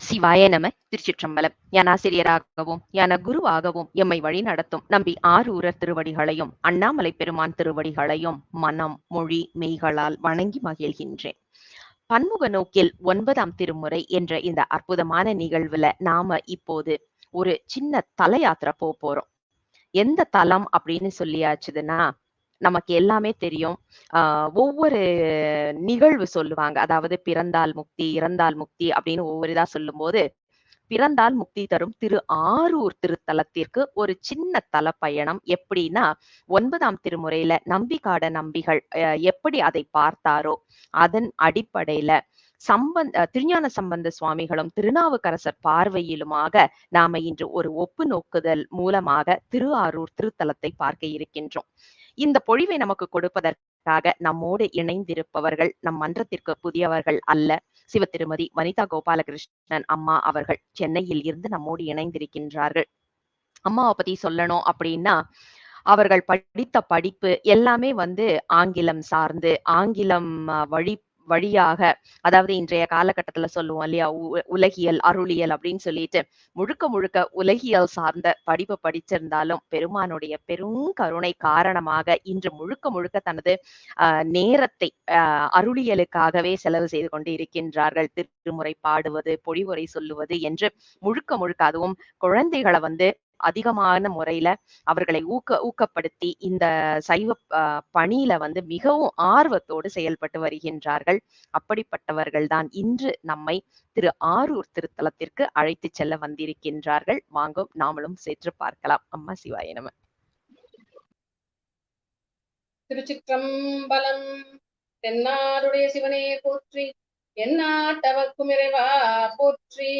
சிவாய நம. திருச்சிற்றம்பலம். ஞானாசிரியராகவும் ஞான குருவாகவும் எம்மை வழி நடத்தும் நம்பி ஆரூரர் திருவடிகளையும் அண்ணாமலை பெருமான் திருவடிகளையும் மனம் மொழி மெய்களால் வணங்கி மகிழ்கின்றேன். பன்முக நோக்கில் 9ஆம் திருமுறை என்ற இந்த அற்புதமான நிகழ்வுல நாம இப்போது ஒரு சின்ன தல யாத்திரை போறோம். எந்த தலம் அப்படின்னு சொல்லியாச்சுதுன்னா, நமக்கு எல்லாமே தெரியும். ஒவ்வொரு நிகழ்வு சொல்லுவாங்க. அதாவது பிறந்தால் முக்தி, இறந்தால் முக்தி அப்படின்னு ஒவ்வொரு இதா சொல்லும்போது, பிறந்தால் முக்தி தரும் திரு ஆரூர் திருத்தலத்திற்கு ஒரு சின்ன தல பயணம். எப்படின்னா, 9ஆம் திருமுறையில நம்பிகாட நம்பிகள் எப்படி அதை பார்த்தாரோ, அதன் அடிப்படையில திருஞான சம்பந்த சுவாமிகளும் திருநாவுக்கரசர் பார்வையிலுமாக நாம இன்று ஒரு ஒப்பு நோக்குதல் மூலமாக திருஆரூர் திருத்தலத்தை பார்க்க இருக்கின்றோம். இந்த பொழிவை நமக்கு கொடுப்பதற்காக நம்மோடு இணைந்திருப்பவர்கள் நம் மன்றத்திற்கு புதியவர்கள் அல்ல. சிவ திருமதி வனிதா கோபாலகிருஷ்ணன் அம்மா அவர்கள் சென்னையில் இருந்து நம்மோடு இணைந்திருக்கின்றார்கள். அம்மாவை பத்தி சொல்லணும் அப்படின்னா, அவர்கள் படித்த படிப்பு எல்லாமே ஆங்கிலம் சார்ந்து, ஆங்கிலம் வழியாக, அதாவது இன்றைய காலகட்டத்துல சொல்லுவோம் இல்லையா, உலகியல் அருளியல் அப்படின்னு சொல்லிட்டு முழுக்க முழுக்க உலகியல் சார்ந்த படிப்பு படிச்சிருந்தாலும் பெருமானுடைய பெரும் கருணை காரணமாக இன்று முழுக்க முழுக்க தனது நேரத்தை அருளியலுக்காகவே செலவு செய்து கொண்டு இருக்கின்றார்கள். திருமுறை பாடுவது, பொழிவுரை சொல்லுவது என்று முழுக்க முழுக்க, அதுவும் குழந்தைகளை அதிகமான முறையில அவர்களை ஊக்கப்படுத்தி இந்த சைவ பணியில மிகவும் ஆர்வத்தோடு செயல்பட்டு வருகின்றார்கள். அப்படிப்பட்டவர்கள் தான் இன்று நம்மை திரு ஆரூர் திருத்தலத்திற்கு அழைத்து செல்ல வந்திருக்கின்றார்கள். வாங்கும் நாமளும் சென்று பார்க்கலாம். அம்மா சிவாய நம. திருச்சிற்றம்பலம். தென்னாருடைய சிவனே போற்றி, எந்நாட்டவர்க்கும் இறைவா போற்றி.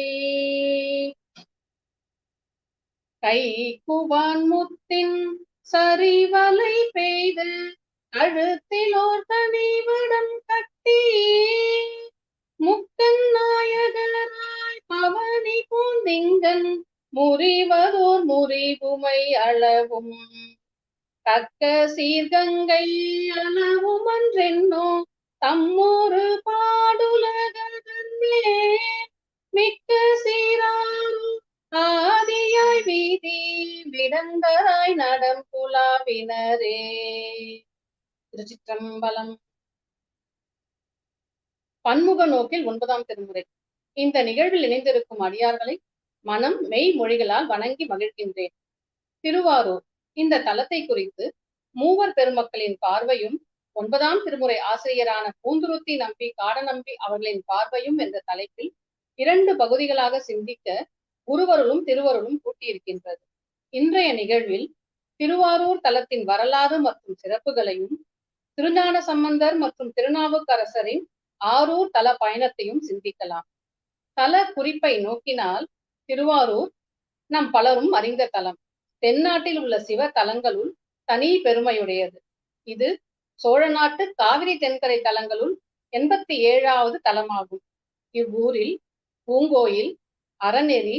கை குவான் முத்தின் சரிவலை பெய்து கழுத்திலோர் தனிவிடம் கட்டி முக்கன் நாயகராய் பவனி பூந்திங்கன் முறிவதோர் முறிவுமை அளவும் தக்க சீர்கங்கை அளவும் அன்றென்னோ தம்மொரு பாடுலகமே மிக்க சீராரும் ஆதியாய் வீதி விடந்தராய் நடம் புலாவினரே. திருச்சிற்றம்பலம். பன்முக நோக்கில் 9ஆம் திருமுறை. இந்த நிகழ்வில் இணைந்திருக்கும் அடியார்களை மனம் மெய் மொழிகளால் வணங்கி மகிழ்கின்றேன். திருவாரூர் இந்த தலத்தை குறித்து மூவர் பெருமக்களின் பார்வையும் 9ஆம் திருமுறை ஆசிரியரான பூந்துருத்தி நம்பி காடநம்பி அவர்களின் பார்வையும் என்ற தலைப்பில் 2 பகுதிகளாக சிந்திக்க குருவருளும் திருவருளும் கூட்டியிருக்கின்றது. இன்றைய நிகழ்வில் திருவாரூர் தலத்தின் வரலாறு மற்றும் சிறப்புகளையும், திருஞான சம்பந்தர் மற்றும் திருநாவுக்கரசரின் ஆரூர் தல பயணத்தையும் சிந்திக்கலாம். தல குறிப்பை நோக்கினால் திருவாரூர் நம் பலரும் அறிந்த தலம். தென்னாட்டில் உள்ள சிவ தலங்களுள் தனி பெருமையுடையது. இது சோழ நாட்டு காவிரி தென்கரை தலங்களுள் 87வது தலமாகும். இவ்வூரில் பூங்கோயில், அறநெறி,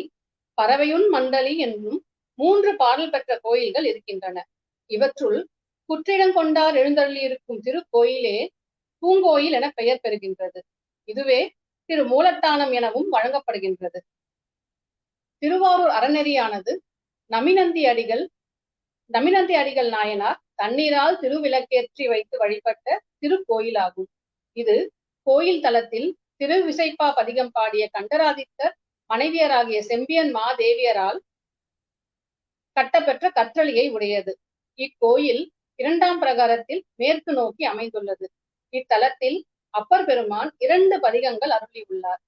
பறவையுன் மண்டலி என்னும் 3 பாடல் பெற்ற கோயில்கள் இருக்கின்றன. இவற்றுள் குற்றிடங்கொண்டார் எழுந்தருளியிருக்கும் திருக்கோயிலே பூங்கோயில் என பெயர் பெறுகின்றது. இதுவே திரு மூலட்டானம் எனவும் வழங்கப்படுகின்றது. திருவாரூர் அறநெறியானது நமிநந்தி அடிகள் நாயனார் தண்ணீரால் திருவிளக்கேற்றி வைத்து வழிபட்ட திருக்கோயிலாகும். இது கோயில் தலத்தில் திருவிசைப்பா பதிகம் பாடிய கண்டராதித்தர் மனைவியராகிய செம்பியன் மாதேவியரால் கட்டப்பெற்ற கற்றளியை உடையது. இக்கோயில் 2ஆம் பிரகாரத்தில் மேற்கு நோக்கி அமைந்துள்ளது. இத்தலத்தில் அப்பர் பெருமான் 2 பதிகங்கள் அருளியுள்ளார்.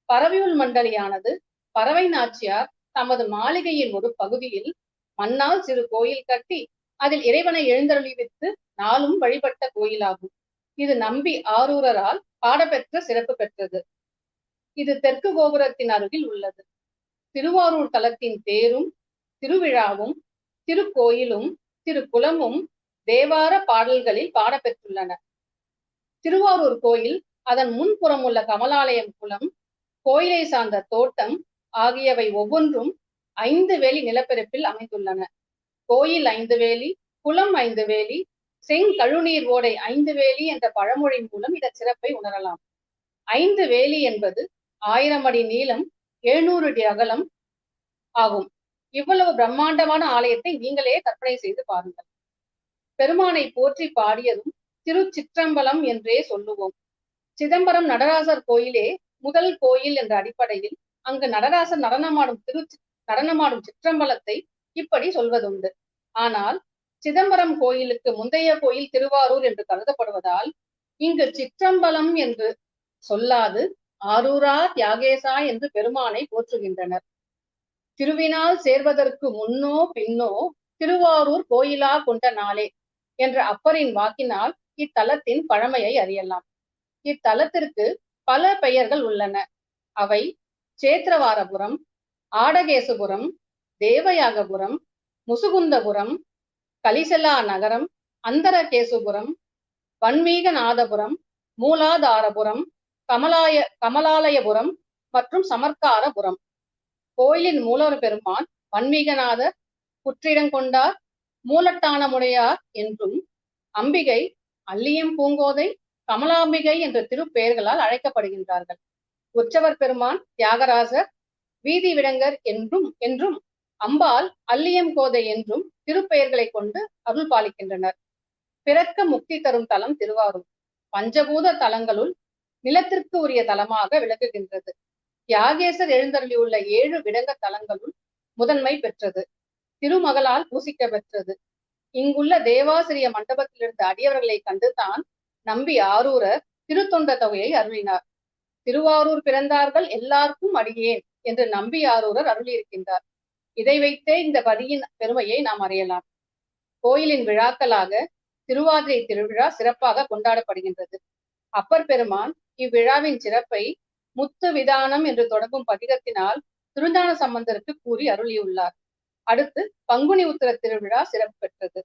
பறவையுள் மண்டலியானது பறவை நாச்சியார் தமது மாளிகையின் ஒரு பகுதியில் மண்ணால் சிறு கோயில் கட்டி அதில் இறைவனை எழுந்தருளிவித்து நாளும் வழிபட்ட கோயிலாகும். இது நம்பி ஆரூரரால் பாடப்பெற்ற சிறப்பு பெற்றது. இது தெற்கு கோபுரத்தின் அருகில் உள்ளது. திருவாரூர் தலத்தின் தேரும் திருவிழாவும் திருக்கோயிலும் திருக்குளமும் தேவார பாடல்களில் பாடப்பெற்றுள்ளன. திருவாரூர் கோயில், அதன் முன்புறம் உள்ள கமலாலயம் குளம், கோயிலை சார்ந்த தோட்டம் ஆகியவை ஒவ்வொன்றும் 5 வேலி நிலப்பரப்பில் அமைந்துள்ளன. கோயில் 5 வேலி, குளம் 5 வேலி, செங்கழுநீர் ஓடை 5 வேலி என்ற பழமொழி மூலம் இதன் சிறப்பை உணரலாம். 5 வேலி என்பது 1000 அடி நீளம், 700 அடி அகலம் ஆகும். இவ்வளவு பிரம்மாண்டமான ஆலயத்தை நீங்களே கற்பனை செய்து பாருங்கள். பெருமானை போற்றி பாடியதும் திருச்சிற்றம்பலம் என்றே சொல்லுவோம். சிதம்பரம் நடராசர் கோயிலே முதல் கோயில் என்ற அடிப்படையில் அங்கு நடராசர் நடனமாடும் சிற்றம்பலத்தை இப்படி சொல்வதுண்டு. ஆனால் சிதம்பரம் கோயிலுக்கு முந்தைய கோயில் திருவாரூர் என்று கருதப்படுவதால் இங்கு சிற்றம்பலம் என்று சொல்லாது ஆரூரா தியாகேசா என்று பெருமானை போற்றுகின்றனர். திருவினால் சேர்வதற்கு முன்னோ பின்னோ திருவாரூர் கோயிலா கொண்ட நாளே என்ற அப்பரின் வாக்கினால் இத்தலத்தின் பழமையை அறியலாம். இத்தலத்திற்கு பல பெயர்கள் உள்ளன. அவை சேத்திரவாரபுரம், ஆடகேசுபுரம், தேவயாகபுரம், முசுகுந்தபுரம், கலிசலா நகரம், அந்தரகேசுபுரம், வன்மீகநாதபுரம், மூலாதாரபுரம், கமலாலயபுரம் மற்றும் சமர்க்காரபுரம். கோயிலின் மூலவர் பெருமான் வன்மீகநாதர், புற்றிடங்கொண்டார், மூலட்டானமுடையார் என்றும், அம்பிகை அல்லியம் பூங்கோதை, கமலாம்பிகை என்ற திருப்பெயர்களால் அழைக்கப்படுகின்றார்கள். உற்சவர் பெருமான் தியாகராசர், வீதி விடங்கர் என்றும் அம்பாள் அல்லியம் கோதை என்றும் திருப்பெயர்களை கொண்டு அருள் பாலிக்கின்றனர். பிறக்க முக்தி தரும் தலம் திருவாரூர் பஞ்சபூத தலங்களுள் நிலத்திற்கு உரிய தலமாக விளங்குகின்றது. தியாகேசர் எழுந்தருளியுள்ள 7 விடங்க தலங்களுள் முதன்மை பெற்றது. திருமகளால் பூசிக்க பெற்றது. இங்குள்ள தேவாசிரிய மண்டபத்திலிருந்து அடியவர்களை கண்டுதான் நம்பி ஆரூரர் திருத்தொண்ட தொகையை அருளினார். திருவாரூர் பிறந்தார்கள் எல்லாருக்கும் அடியேன் என்று நம்பி ஆரூரர் அருளியிருக்கின்றார். இதை வைத்தே இந்த பதியின் பெருமையை நாம் அறியலாம். கோயிலின் விழாக்களாக திருவாதிரை திருவிழா சிறப்பாக கொண்டாடப்படுகின்றது. அப்பர் பெருமான் இவ்விழாவின் சிறப்பை முத்து விதானம் என்று தொடங்கும் பதிகத்தினால் திருஞான சம்பந்தருக்கு கூறி அருளியுள்ளார். அடுத்து பங்குனி உத்திர திருவிழா சிறப்பு பெற்றது.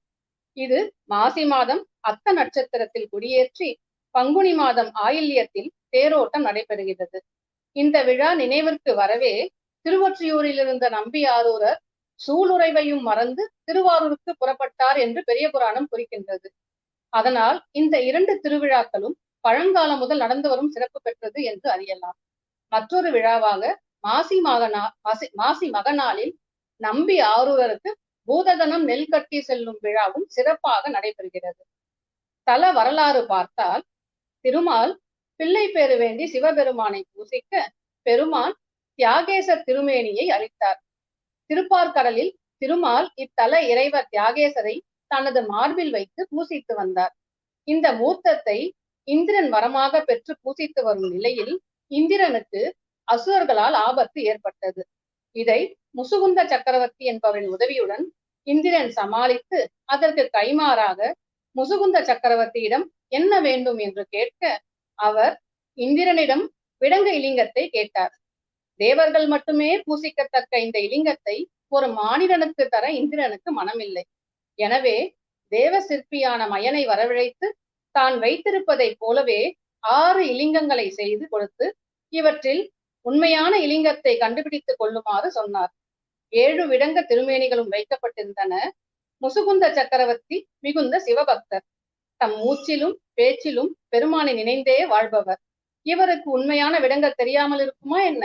இது மாசி மாதம் அத்த நட்சத்திரத்தில் குடியேற்றி பங்குனி மாதம் ஆயில்யத்தில் தேரோட்டம் நடைபெறுகிறது. இந்த விழா நினைவிற்கு வரவே திருவொற்றியூரில் இருந்த நம்பி ஆரூரர் சூளுரைவையும் மறந்து திருவாரூருக்கு புறப்பட்டார் என்று பெரிய புராணம் குறிக்கின்றது. அதனால் இந்த 2 திருவிழாக்களும் பழங்காலம் முதல் நடந்து வரும் சிறப்பு பெற்றது என்று அறியலாம். மற்றொரு விழாவாக மாசி மகநாளில் நம்பி ஆரூரருக்கு பூதகணம் நெல் கட்டி செல்லும் விழாவும் சிறப்பாக நடைபெறுகிறது. தல வரலாறு பார்த்தால் திருமால் பிள்ளை பேறு வேண்டி சிவபெருமானை பூசிக்க பெருமான் தியாகேச திருமேனியை அளித்தார். திருப்பார்கடலில் திருமால் இத்தல இறைவர் தியாகேசரை தனது மார்பில் வைத்து பூசித்து வந்தார். இந்த மூர்த்தத்தை இந்திரன் வரமாக பெற்று பூசித்து வரும் நிலையில் இந்திரனுக்கு அசுரர்களால் ஆபத்து ஏற்பட்டது. இதை முசுகுந்த சக்கரவர்த்தி என்பவரின் உதவியுடன் இந்திரன் சமாளித்து அதற்கு கைமாறாக முசுகுந்த சக்கரவர்த்தியிடம் என்ன வேண்டும் என்று கேட்க அவர் இந்திரனிடம் விடங்க இலிங்கத்தை கேட்டார். தேவர்கள் மட்டுமே பூசிக்கத்தக்க இந்த இலிங்கத்தை ஒரு மானிடனுக்கு தர இந்திரனுக்கு மனமில்லை. எனவே தேவ சிற்பியான மயனை வரவழைத்து தான் வைத்திருப்பதை போலவே 6 இலிங்கங்களை செய்து கொடுத்து இவற்றில் உண்மையான இலிங்கத்தை கண்டுபிடித்துக் கொள்ளுமாறு சொன்னார். 7 விடங்க திருமேனிகளும் வைக்கப்பட்டிருந்தன. முசுகுந்த சக்கரவர்த்தி மிகுந்த சிவபக்தர். தம் மூச்சிலும் பேச்சிலும் பெருமானை நினைந்தே வாழ்பவர். இவருக்கு உண்மையான விடங்கள் தெரியாமல் இருக்குமா என்ன?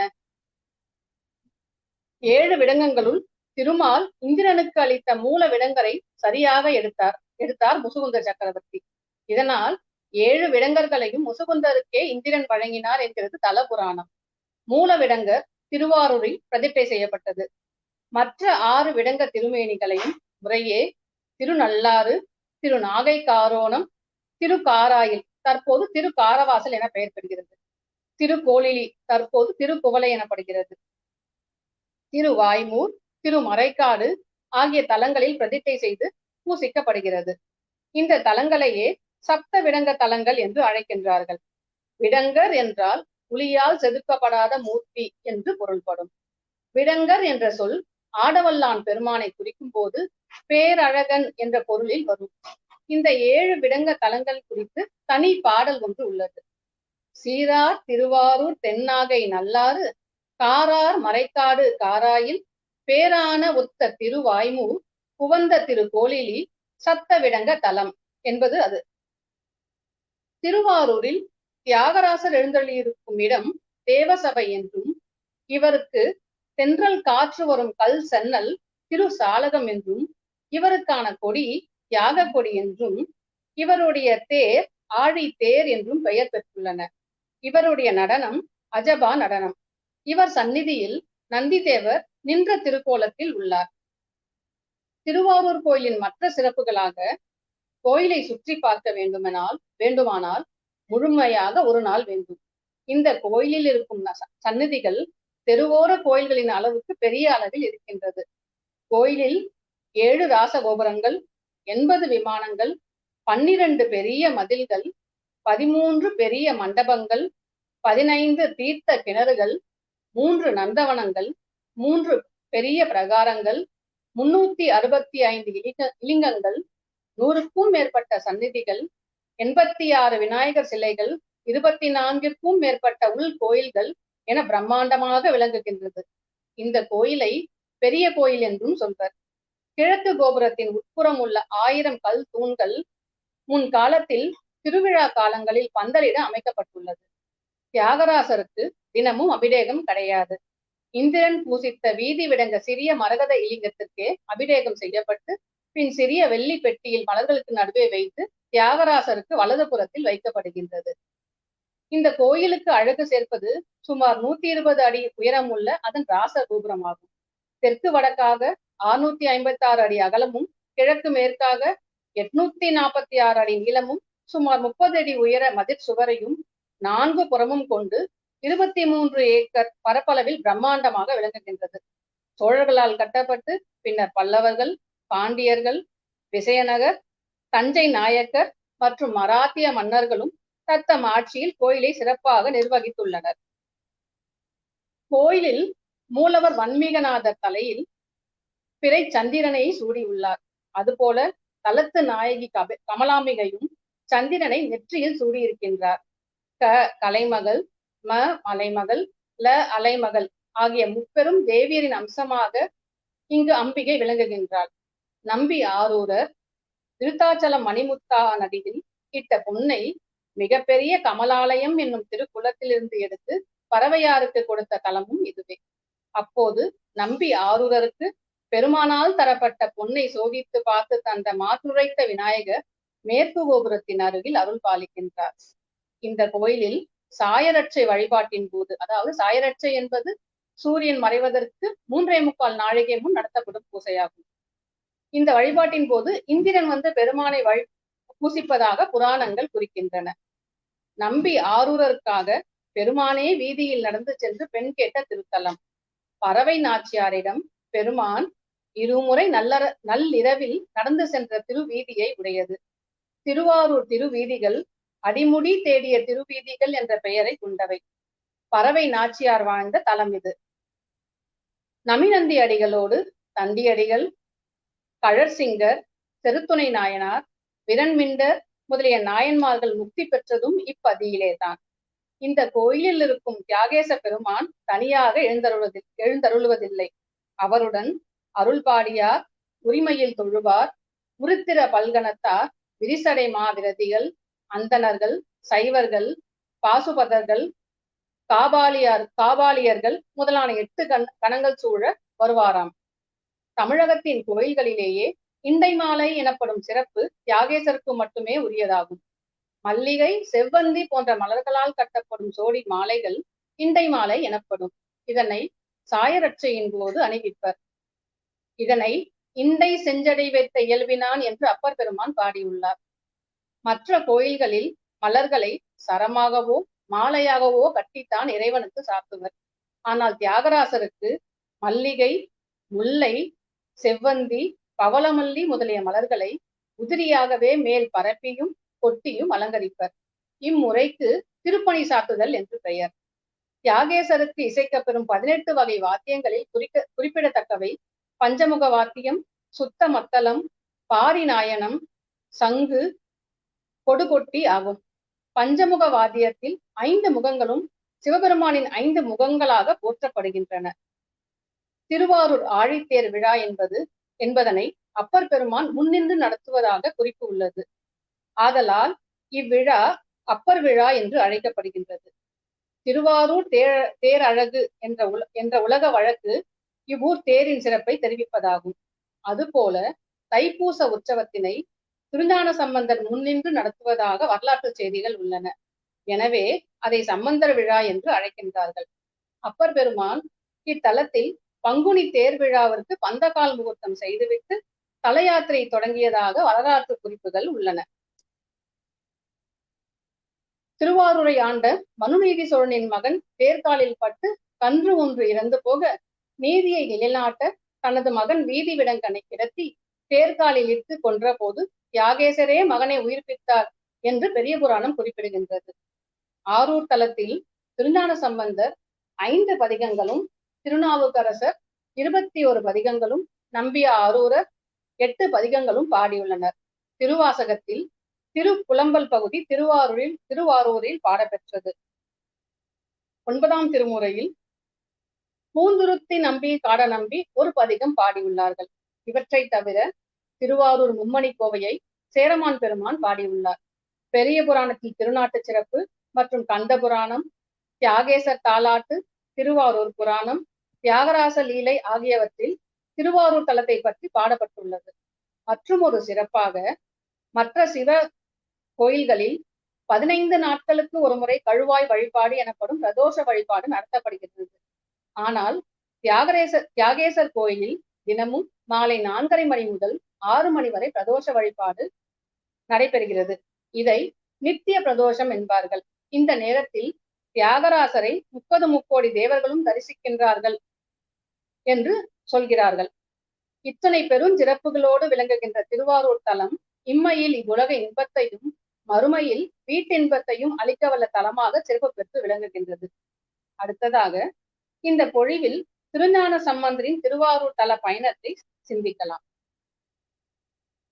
7 விடங்கங்களுள் திருமால் இந்திரனுக்கு அளித்த மூல விடங்கரை சரியாக எடுத்தார் முசுகுந்த சக்கரவர்த்தி. இதனால் 7 விடங்கர்களையும் முசுகுந்தருக்கே இந்திரன் வழங்கினார் என்கிறது தல புராணம். மூல விடங்கர் திருவாரூரில் பிரதிஷ்டை செய்யப்பட்டது. மற்ற 6 விடங்க திருமேனிகளையும் முறையே திருநள்ளாறு, திருநாகைக்காரோணம், திருக்காராயில் தற்போது திருக்காரவாசல் என பெயர் பெறுகிறது, திருக்கோளிலி தற்போது திருக்குவளை எனப்படுகிறது, திருவாய்மூர், திருமறைக்காடு ஆகிய தலங்களில் பிரதிஷ்டை செய்து பூசிக்கப்படுகிறது. இந்த தலங்களையே சப்த விடங்க தலங்கள் என்று அழைக்கின்றார்கள். விடங்கர் என்றால் புலியால் செதுக்கப்படாத மூர்த்தி என்று பொருள்படும். விடங்கர் என்ற சொல் ஆடவல்லான் பெருமானை குறிக்கும் போது பேரழகன் என்ற பொருளில் வரும். இந்த 7 விடங்க தலங்கள் குறித்து தனி பாடல் ஒன்று உள்ளது. சீரார் திருவாரூர் தென்னாகை நல்லாறு, காரார் மறைக்காடு காராயில், பேரான ஒத்த திருவாய்மூர், புவந்த திருக்கோளிலி, சத்த விடங்க தலம் என்பது அது. திருவாரூரில் தியாகராசர் எழுந்தள்ளியிருக்கும் இடம் தேவசபை என்றும், இவருக்கு தென்றல் காற்று வரும் கல் சன்னல் திரு சாலகம் என்றும், இவருக்கான கொடி யாக கொடி என்றும், இவருடைய தேர் ஆழி தேர் என்றும் பெயர் பெற்றுள்ளன. இவருடைய நடனம் அஜபா நடனம். இவர் சந்நிதியில் நந்திதேவர் நின்ற திருக்கோலத்தில் உள்ளார். திருவாரூர் கோயிலின் மற்ற சிறப்புகளாக, கோயிலை சுற்றி பார்க்க வேண்டுமானால் முழுமையாக ஒரு நாள் வேண்டும். இந்த கோயிலில் இருக்கும் சந்நிதிகள் தெருவோர கோயில்களின் அளவுக்கு பெரிய அளவில் இருக்கின்றது. கோயிலில் 7 ராசகோபுரங்கள், 80 விமானங்கள், 12 பெரிய மதில்கள், 13 பெரிய மண்டபங்கள், 15 தீர்த்த கிணறுகள், 3 நந்தவனங்கள், 3 பெரிய பிரகாரங்கள், 365 இலிங்கங்கள், 100க்கும் மேற்பட்ட சந்நிதிகள், 86 விநாயகர் சிலைகள், 24ற்கும் மேற்பட்ட உள் கோயில்கள் என பிரம்மாண்டமாக விளங்குகின்றது. இந்த கோயிலை பெரிய கோயில் என்றும் சொல்வர். கிழக்கு கோபுரத்தின் உட்புறம் உள்ள 1000 கல் தூண்கள் முன் காலத்தில் திருவிழா காலங்களில் பந்தலிட அமைக்கப்பட்டுள்ளது. தியாகராசருக்கு தினமும் அபிடேகம் கிடையாது. இந்திரன் பூசித்த வீதி விடங்க சிறிய மரகத இலிங்கத்திற்கே அபிடேகம் செய்யப்பட்டு பின் சிறிய வெள்ளி பெட்டியில் மலர்களுக்கு நடுவே வைத்து தியாகராசருக்கு வலது புறத்தில் வைக்கப்படுகின்றது. இந்த கோயிலுக்கு அழகு சேர்ப்பது சுமார் 120 அடி உயரம் உள்ள அதன் ராச கோபுரமாகும். தெற்கு வடக்காக 656 அடி அகலமும், கிழக்கு மேற்காக 846 அடி நீளமும், சுமார் 30 அடி உயர மதிர் சுவரையும் 4 புறமும் கொண்டு 23 ஏக்கர் பரப்பளவில் பிரம்மாண்டமாக விளங்குகின்றது. சோழர்களால் கட்டப்பட்டு பின்னர் பல்லவர்கள், பாண்டியர்கள், விசயநகர், தஞ்சை நாயக்கர் மற்றும் மராத்திய மன்னர்களும் தத்தம் ஆட்சியில் கோயிலை சிறப்பாக நிர்வகித்துள்ளனர். கோயிலில் மூலவர் வன்மீகநாதர் தலையில் பிறை சந்திரனை சூடியுள்ளார். அதுபோல தலத்து நாயகி கமலாம்பிகையும் சந்திரனை நெற்றியில் சூடியிருக்கின்றார். கலைமகள், மலைமகள், அலைமகள் ஆகிய முப்பெரும் தேவியரின் அம்சமாக இங்கு அம்பிகை விளங்குகின்றாள். நம்பி ஆரூரர் விருத்தாச்சலம் மணிமுத்தா நதியில் இட்ட பொன்னை மிகப்பெரிய கமலாலயம் என்னும் திருக்குளத்திலிருந்து எடுத்து பறவையாருக்கு கொடுத்த தலமும் இதுவே. அப்போது நம்பி ஆரூரருக்கு பெருமானால் தரப்பட்ட பொன்னை சோதித்து பார்த்து தந்த மாற்றுரைத்த விநாயகர் மேற்கு கோபுரத்தின் அருகில் அருள் பாலிக்கின்றார். இந்த கோயிலில் சாயரட்சை வழிபாட்டின் போது, அதாவது சாயரட்சை என்பது சூரியன் மறைவதற்கு 3.25 நாழிகை முன் நடத்தப்படும் பூசையாகும். இந்த வழிபாட்டின் போது இந்திரன் வந்து பெருமானை பூசிப்பதாக புராணங்கள் குறிக்கின்றன. நம்பி ஆரூரருக்காக பெருமானே வீதியில் நடந்து சென்று பெண் கேட்ட திருத்தலம். பறவை நாச்சியாரிடம் பெருமான் இருமுறை நள்ளிரவில் நடந்து சென்ற திருவீதியை உடையது. திருவாரூர் திருவீதிகள் அடிமுடி தேடிய திருவீதிகள் என்ற பெயரை கொண்டவை. பறவை நாச்சியார் வாழ்ந்த தலம் இது. நமிநந்தி அடிகளோடு தண்டியடிகள், கழற்சிங்கர், செருத்துணை நாயனார், விரண்மிண்டர் முதலிய நாயன்மார்கள் முக்தி பெற்றதும் இப்பதியிலேதான். இந்த கோயிலில் இருக்கும் தியாகேச பெருமான் தனியாக எழுந்தருளுவதில்லை. அவருடன் அருள்பாடியார், உரிமையில் தொழுவார், உருத்திர பல்கணத்தார், விரிசடை மாவிரதிகள், அந்தணர்கள், சைவர்கள், பாசுபதர்கள், காபாலியர்கள் முதலான 8 கணங்கள் சூழ வருவாராம். தமிழகத்தின் கோயில்களிலேயே இண்டை மாலை எனப்படும் சிறப்பு தியாகேசருக்கு மட்டுமே உரியதாகும். மல்லிகை, செவ்வந்தி போன்ற மலர்களால் கட்டப்படும் சோடி மாலைகள் இண்டை மாலை எனப்படும். இதனை சாயரட்சையின் போது அணிவிப்பர். இதனை இண்டை செஞ்சடை வைத்த இயல்பினான் என்று அப்பர் பெருமான் பாடியுள்ளார். மற்ற கோயில்களில் மலர்களை சரமாகவோ மாலையாகவோ கட்டித்தான் இறைவனுக்கு சாத்துவர். ஆனால் தியாகராசருக்கு மல்லிகை, முல்லை, செவ்வந்தி, பவளமல்லி முதலிய மலர்களை உதிரியாகவே மேல் பரப்பியும் கொட்டியும் அலங்கரிப்பர். இம்முறைக்கு திருப்பணி சாத்துதல் என்று பெயர். தியாகேசருக்கு இசைக்கப்பெறும் 18 வகை வாத்தியங்களில் குறிப்பிடத்தக்கவை பஞ்சமுக வாத்தியம், சுத்த மத்தளம், பாரிநாயனம், சங்கு, கொடுகொட்டி ஆகும். பஞ்சமுக வாத்தியத்தில் 5 முகங்களும் சிவபெருமானின் 5 முகங்களாக போற்றப்படுகின்றன. திருவாரூர் ஆழித்தேர் விழா என்பதனை அப்பர் பெருமான் முன்னின்று நடத்துவதாக குறிப்பு உள்ளது. ஆதலால் இவ்விழா அப்பர் விழா என்று அழைக்கப்படுகின்றது. திருவாரூர் தேரழகு என்ற உலக வழக்கு இவ்வூர் தேரின் சிறப்பை தெரிவிப்பதாகும். அதுபோல தைப்பூச உற்சவத்தினை திருஞான சம்பந்தர் முன்னின்று நடத்துவதாக வரலாற்று செய்திகள் உள்ளன. எனவே அதை சம்பந்தர் விழா என்று அழைக்கின்றார்கள். அப்பர் பெருமான் இத்தலத்தில் பங்குனி தேர் விழாவிற்கு பந்தகால் முகூர்த்தம் செய்துவிட்டு தல யாத்திரை தொடங்கியதாக வரலாற்று குறிப்புகள் உள்ளன. திருவாரூரை ஆண்ட மனுநீதி சோழனின் மகன் தேர்காலில் பட்டு கன்று ஒன்று இறந்து போக நீதியை நிலைநாட்ட தனது மகன் வீதி விடங்கனை கிடத்தி தேர்காலில் இட்டு கொன்ற போது தியாகேசரே மகனை உயிர்ப்பித்தார் என்று பெரிய புராணம் குறிப்பிடுகின்றது. ஆரூர் தலத்தில் திருஞான சம்பந்தர் 5 பதிகங்களும், திருநாவுக்கரசர் 21 பதிகங்களும், நம்பிய ஆரூரர் 8 பதிகங்களும் பாடியுள்ளனர். திருவாசகத்தில் திருப்புலம்பல் பகுதி திருவாரூரில் பாடப்பெற்றது. 9ஆம் திருமுறையில் பூந்துருத்தி நம்பி காட நம்பி ஒரு பதிகம் பாடியுள்ளார்கள். இவற்றை தவிர திருவாரூர் மும்மணி கோவையை சேரமான் பெருமான் பாடியுள்ளார். பெரிய புராணத்தில் திருநாட்டு சிறப்பு மற்றும் கந்த புராணம், தியாகேசர் தாலாட்டு, திருவாரூர் புராணம், தியாகராச லீலை ஆகியவற்றில் திருவாரூர் தலத்தை பற்றி பாடப்பட்டுள்ளது. மற்றும் ஒரு சிறப்பாக மற்ற சிவ கோயில்களில் 15 நாட்களுக்கு ஒரு முறை கழுவாய் வழிபாடு எனப்படும் பிரதோஷ வழிபாடு நடத்தப்படுகிறது. ஆனால் தியாகேசர் கோயிலில் தினமும் மாலை 4:30 மணி முதல் 6 மணி வரை பிரதோஷ வழிபாடு நடைபெறுகிறது. இதை நித்திய பிரதோஷம் என்பார்கள். இந்த நேரத்தில் தியாகராசரை 30 முக்கோடி தேவர்களும் தரிசிக்கின்றார்கள் என்று சொல்கிறார்கள். இத்தனை பெருஞ்சிறப்புகளோடு விளங்குகின்ற திருவாரூர் தலம் இம்மையில் இவ்வுலக இன்பத்தையும் மறுமையில் வீட்டின்பத்தையும் அளிக்கவல்ல தலமாக சிறப்பு பெற்று விளங்குகின்றது. அடுத்ததாக இந்த பொழிவில் திருஞான சம்பந்தரின் திருவாரூர் தல பயணத்தை சிந்திக்கலாம்.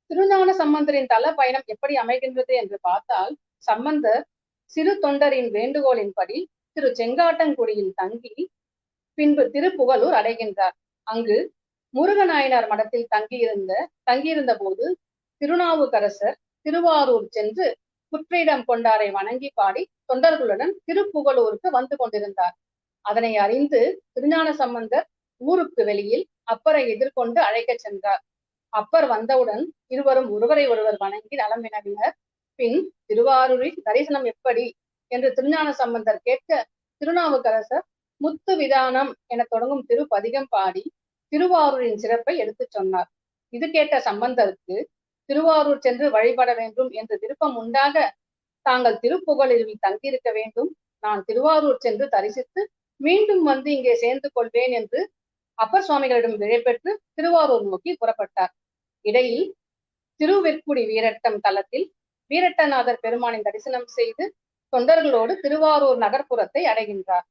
திருஞான சம்பந்தரின் தல பயணம் எப்படி அமைகின்றது என்று பார்த்தால், சம்பந்தர் சிறு தொண்டரின் வேண்டுகோளின்படி திரு செங்காட்டங்குடியில் தங்கி பின்பு திருப்புகலூர் அடைகின்றார். அங்கு முருகநாயனார் மடத்தில் தங்கியிருந்த போது திருநாவுக்கரசர் திருவாரூர் சென்று புற்றிடம் கொண்டாரை வணங்கி பாடி தொண்டர்களுடன் திருப்புகலூருக்கு வந்து கொண்டிருந்தார். அதனை அறிந்து திருஞான சம்பந்தர் ஊருக்கு வெளியில் அப்பரை எதிர்கொண்டு அழைக்க சென்றார். அப்பர் வந்தவுடன் இருவரும் ஒருவரை ஒருவர் வணங்கி நலம் வினவினர். பின் திருவாரூரில் தரிசனம் எப்படி என்று திருஞான சம்பந்தர் கேட்க, திருநாவுக்கரசர் முத்து விதானம் என தொடங்கும் திருப்பதிகம் பாடி திருவாரூரின் சிறப்பை எடுத்துச் சொன்னார். இது கேட்ட சம்பந்தருக்கு திருவாரூர் சென்று வழிபட வேண்டும் என்று விருப்பம் உண்டாக, தாங்கள் திருப்புகழில் தங்கியிருக்க வேண்டும், நான் திருவாரூர் சென்று தரிசித்து மீண்டும் வந்து இங்கே சேர்ந்து கொள்வேன் என்று அப்பர் சுவாமிகளிடம் விடைபெற்று திருவாரூர் நோக்கி புறப்பட்டார். இடையில் திருவெற்குடி வீரட்டம் தலத்தில் வீரட்டநாதர் பெருமானின் தரிசனம் செய்து தொண்டர்களோடு திருவாரூர் நகர்ப்புறத்தை அடைகின்றார்.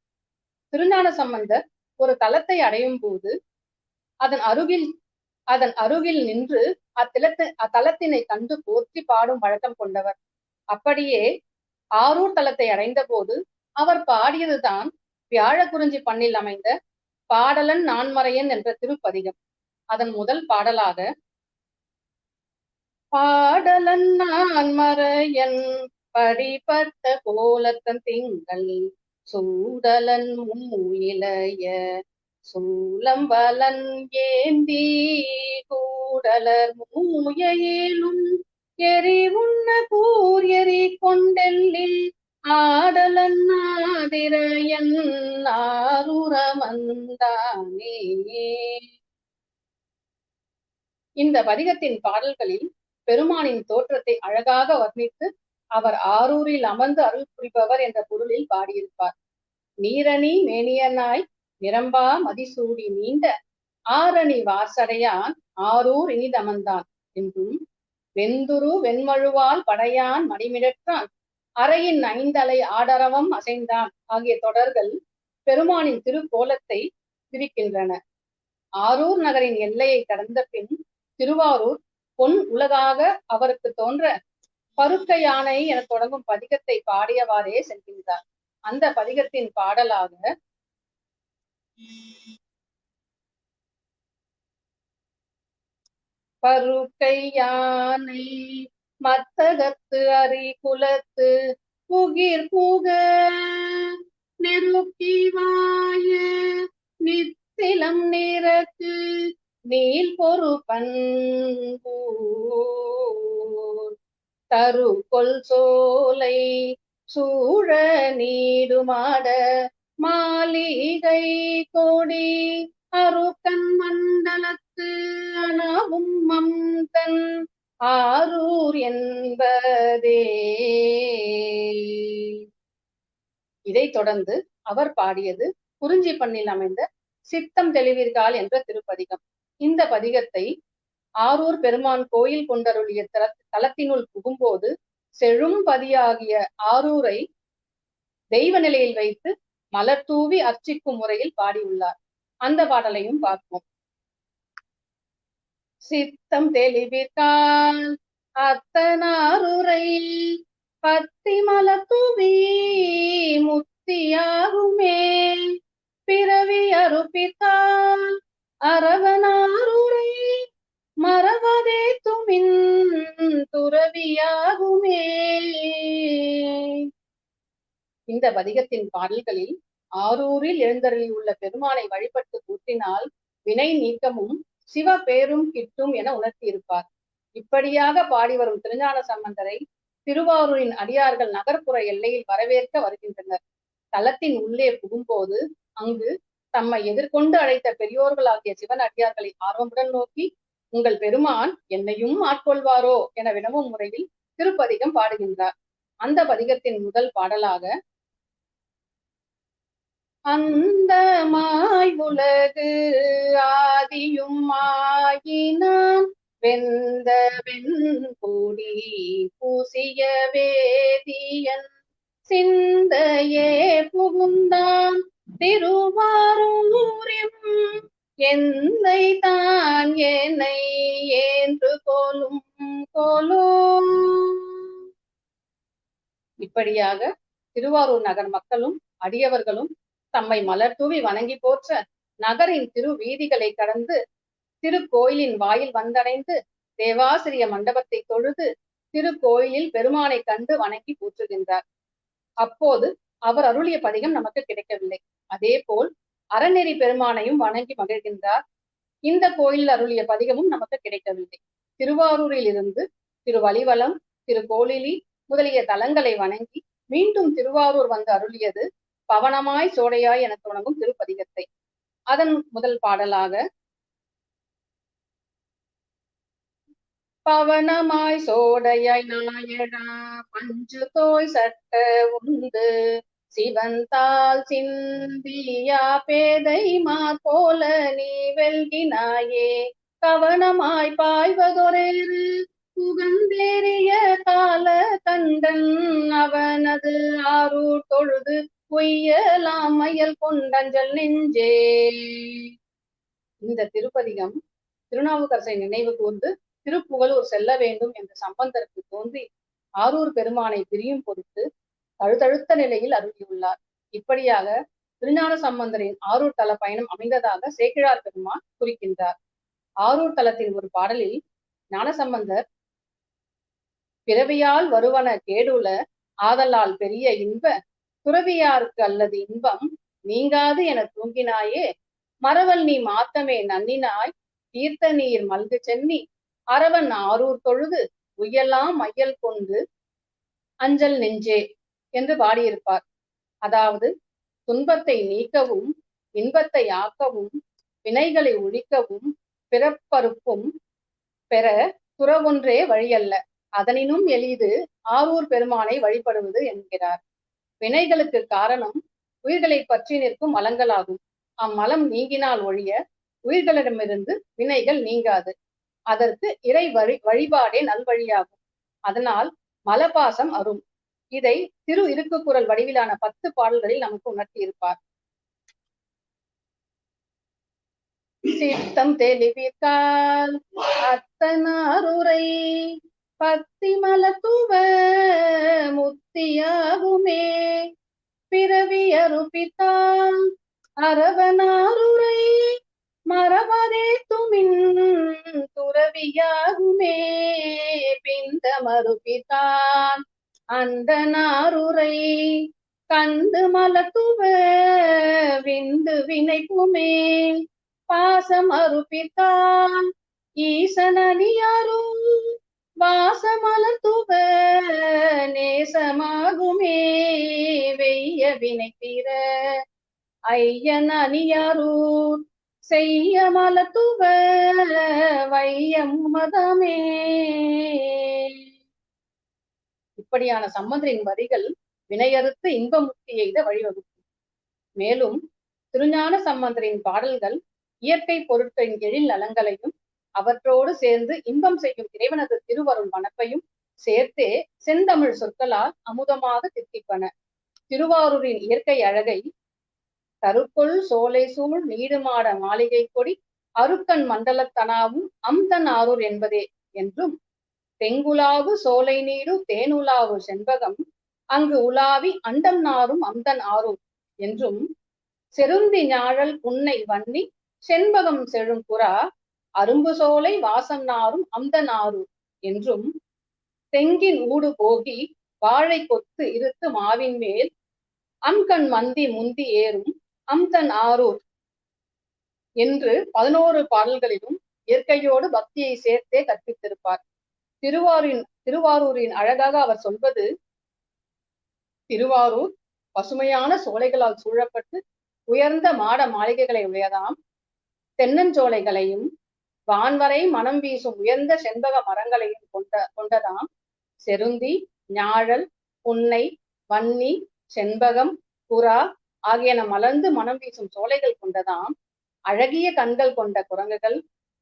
திருஞான சம்பந்தர் ஒரு தலத்தை அடையும் போது அதன் அருகில் நின்று அத்தலத்தினை கண்டு போற்றி பாடும் வழக்கம் கொண்டவர். அப்படியே ஆரூர் தலத்தை அடைந்த போது அவர் பாடியதுதான் வியாழக்குறிஞ்சி பண்ணில் அமைந்த பாடலன் நான்மறையன் என்ற திருப்பதிகம். அதன் முதல் பாடலாக பாடலன் நான்மறையன் படிப்பட்ட கோலத்தன் திங்கள் சூடலன் மூயிலைய சூலம்பலன் ஏந்தி கூடலர் மூயையிலும் எரி உண்ண கூர் எரி கொண்டெல்லில் ஆடலன் ஆதிரையன் ஆரூரமந்தானே. இந்த பதிகத்தின் பாடல்களில் பெருமானின் தோற்றத்தை அழகாக வர்ணித்து அவர் ஆரூரில் அமர்ந்து அருள் புரிபவர் என்ற பொருளில் பாடியிருப்பார். நீரணி மேனியனாய் நிரம்பா மதிசூடி நீண்ட ஆரணி வாசடையான் ஆரூர் இனிதமர்ந்தான் என்றும், வெந்துரு வெண்மழுவால் படையான் மணிமிடற்றான் அறையின் 5 அலை ஆடரவம் அசைந்தான் ஆகிய தொடர்கள் பெருமானின் திருக்கோலத்தை பிரிக்கின்றன. ஆரூர் நகரின் எல்லையை கடந்த பின் திருவாரூர் பொன் உலகாக அவருக்கு தோன்ற பருக்க யானை என தொடங்கும் பதிகத்தை பாடியவாறே செல்கின்றார். அந்த பதிகத்தின் பாடலாக பருக்கை யானை மத்தகத்து அரி குலத்து புகிர் புக நெருக்கி வாய நித்திலம் நிறக்கு நீல் பொறுப்பன் தரு கொல் சோலை சூழ நீடுமாட மாளிகை கோடி அருக்கன் மண்டலத்து அணவும் மம்தன் ஆரூர் என்பதே. இதைத் தொடர்ந்து அவர் பாடியது குறிஞ்சி பண்ணில் அமைந்த சித்தம் தெளிவிற்கால் என்ற திருப்பதிகம். இந்த பதிகத்தை ஆரூர் பெருமான் கோயில் கொண்டருளிய தலத்தினுள் புகும்போது செழும் பதியாகிய ஆரூரை தெய்வ நிலையில் வைத்து மலர் தூவி அர்ச்சிக்கும் முறையில் பாடியுள்ளார். அந்த பாடலையும் பார்ப்போம். சித்தம் தெளிவிற்கால் அத்தனாருரை பத்தி மலர் தூவி முத்தியாகுமே பிறவி அறுப்பித்தால் அரவனாருரை மறவதே துமின் துறவியாகுமே. இந்த பதிகத்தின் பாடல்களில் ஆரூரில் எழுந்தருளியுள்ள பெருமானை வழிபட்டு கூட்டினால் வினை நீக்கமும் சிவ பேரும் கிட்டும் என உணர்த்தியிருப்பார். இப்படியாக பாடி வரும் திருஞான சம்பந்தரை திருவாரூரின் அடியார்கள் நகர்ப்புற எல்லையில் வரவேற்க வருகின்றனர். தலத்தின் உள்ளே புகும்போது அங்கு தம்மை எதிர்கொண்டு அழைத்த பெரியோர்களாகிய சிவன் அடியார்களை ஆர்வமுடன் நோக்கி, உங்கள் பெருமான் என்னையும் ஆட்கொள்வாரோ என வினவும் முறையில் திருப்பதிகம் பாடுகின்றார். அந்த பதிகத்தின் முதல் பாடலாக அந்த மாய் உலகு ஆதியும் ஆயினான் வெந்த வெண்கூடி பூசிய வேதியன் சிந்தையே புகுந்தான் திருவாரூரிம் எந்தை தான் என்னை என்று கோலும் கோலும். இப்படியாக திருவாரூர் நகர் மக்களும் அடியவர்களும் தம்மை மலர் தூவி வணங்கி போற்ற நகரின் திரு வீதிகளை கடந்து திருக்கோயிலின் வாயில் வந்தடைந்து தேவாசிரிய மண்டபத்தை தொழுது திருக்கோயிலில் பெருமானை கண்டு வணங்கி போற்றுகின்றார். அப்போது அவர் அருளிய பதிகம் நமக்கு கிடைக்கவில்லை. அதே போல் அறநெறி பெருமானையும் வணங்கி மகிழ்கின்றார். இந்த கோயிலில் அருளிய பதிகமும் நமக்கு கிடைக்கவில்லை. திருவாரூரில் இருந்து திருவலிவலம், திருக்கோளிலி முதலிய தலங்களை வணங்கி மீண்டும் திருவாரூர் வந்து அருளியது பவனமாய் சோடையாய் என தொடங்கும் திருப்பதிகத்தை. அதன் முதல் பாடலாக பவனமாய் சோடையாய் நாயடா பஞ்சு தோய் சட்ட உண்டு சிவந்தால் சிந்தியா பேதை போல நீ வெல்கினாயே கவனமாய் பாய்வதொரேறு புகந்தேறிய கால கண்டன் அவனது ஆரூர் தொழுது பொய்யலாம் மயல் கொண்டஞ்சல் நெஞ்சே. இந்த திருப்பதிகம் திருநாவுக்கரசை நினைவு கூர்ந்து திருப்புகலூர் செல்ல வேண்டும் என்று சம்பந்தருக்கு தோன்றி ஆரூர் பெருமானை பிரியும் பொருட்டு தழுதழுத்த நிலையில் அருளியுள்ளார். இப்படியாக திருஞான சம்பந்தரின் ஆரூர் தல பயணம் அமைந்ததாக சேக்கிழார் பெருமான் குறிக்கின்றார். ஆரூர் தலத்தின் ஒரு பாடலில் ஞானசம்பந்தர் பிறவியால் வருவன கேடுல ஆதலால் பெரிய இன்ப துறவியாருக்கு அல்லது இன்பம் நீங்காது என தூங்கினாயே மறவல் நீ மாத்தமே நன்னினாய் தீர்த்த நீர் மல்கு சென்னி அரவன் ஆரூர் தொழுது உய்யலாம் மையல் கொண்டு அஞ்சல் நெஞ்சே என்று பாடியிருப்பார். அதாவது துன்பத்தை நீக்கவும் இன்பத்தை ஆக்கவும் வினைகளை ஒழிக்கவும் பிறப்பறுப்பும் பெற துறவொன்றே வழியல்ல, அதனினும் எளிது ஆரூர் பெருமானை வழிபடுவது என்கிறார். வினைகளுக்கு காரணம் உயிர்களை பற்றி நிற்கும் மலங்களாகும். அம்மலம் நீங்கினால் ஒழிய உயிர்களிடமிருந்து வினைகள் நீங்காது. அதற்கு இறை வழிபாடே நல்வழியாகும். அதனால் மலபாசம் அரும். இதை திரு இருக்கு குறள் வடிவிலான 10 பாடல்களில் நமக்கு உணர்த்தியிருப்பார். சித்தம் தெளிவிற்கால் அத்தனாருரை பத்தி மலத்துவ முத்தியாகுமே பிறவி அறுப்பித்தால் அரவனாருரை மறவதே துமின் துறவியாகுமே பிந்த மறுப்பித்தான் அந்த நாருரை கந்து மலத்துவ விந்து வினைப்புமே பாசம் அறுப்பித்தான் ஈசனடியாரும் வாசமலத்துவ நேசமாகுமே வெய்ய வினை தீர ஐயன் அணியாரூர் செய்ய மலத்துவ வையம் மதமே. இப்படியான சம்பந்தரின் வரிகள் வினையறுத்து இன்பமுக்தி எய்த வழிவகுக்கும். மேலும் திருஞான சம்பந்தரின் பாடல்கள் இயற்கை பொருட்களின் எழில் நலங்களையும் அவற்றோடு சேர்ந்து இன்பம் செய்யும் இறைவனது திருவருள் மணப்பையும் சேர்த்தே செந்தமிழ் சொற்களால் அமுதமாக தித்திப்பன. திருவாரூரின் இயற்கை அழகை தருக்கொள் சோலை சூழ் நீடுமாட மாளிகை கொடி அருக்கன் மண்டலத்தனாவும் அம்தன் ஆரூர் என்பதே என்றும், தெங்குலாவு சோலை நீடு தேனுலாவு செண்பகம் அங்கு உலாவி அண்டம் நாரும் அம்தன் ஆரூர் என்றும், செருந்தி ஞாழல் புன்னை வன்னி செண்பகம் செழும் புறா அரும்பு சோலை வாசம் நாரும் அம்தன் ஆரூர் என்றும், தெங்கின் ஊடு போகி வாழை கொத்து இருத்து மாவின் மேல் அம்கண் மந்தி முந்தி ஏறும் அம்தன் ஆரூர் என்று 11 பாடல்களிலும் இயற்கையோடு பக்தியை சேர்த்தே கற்பித்திருப்பார். திருவாரூரின் அழகாக அவர் சொல்வது, திருவாரூர் பசுமையான சோலைகளால் சூழப்பட்டு உயர்ந்த மாட மாளிகைகளை உடையதாம், தென்னஞ்சோலைகளையும் வான்வரை மனம் வீசும் உயர்ந்த செண்பக மரங்களையும் கொண்டதாம், செருந்தி ஞாழல் புன்னை வன்னி செண்பகம் புறா ஆகியன மலர்ந்து மனம் வீசும் சோலைகள் கொண்டதாம், அழகிய கண்கள் கொண்ட குரங்குகள்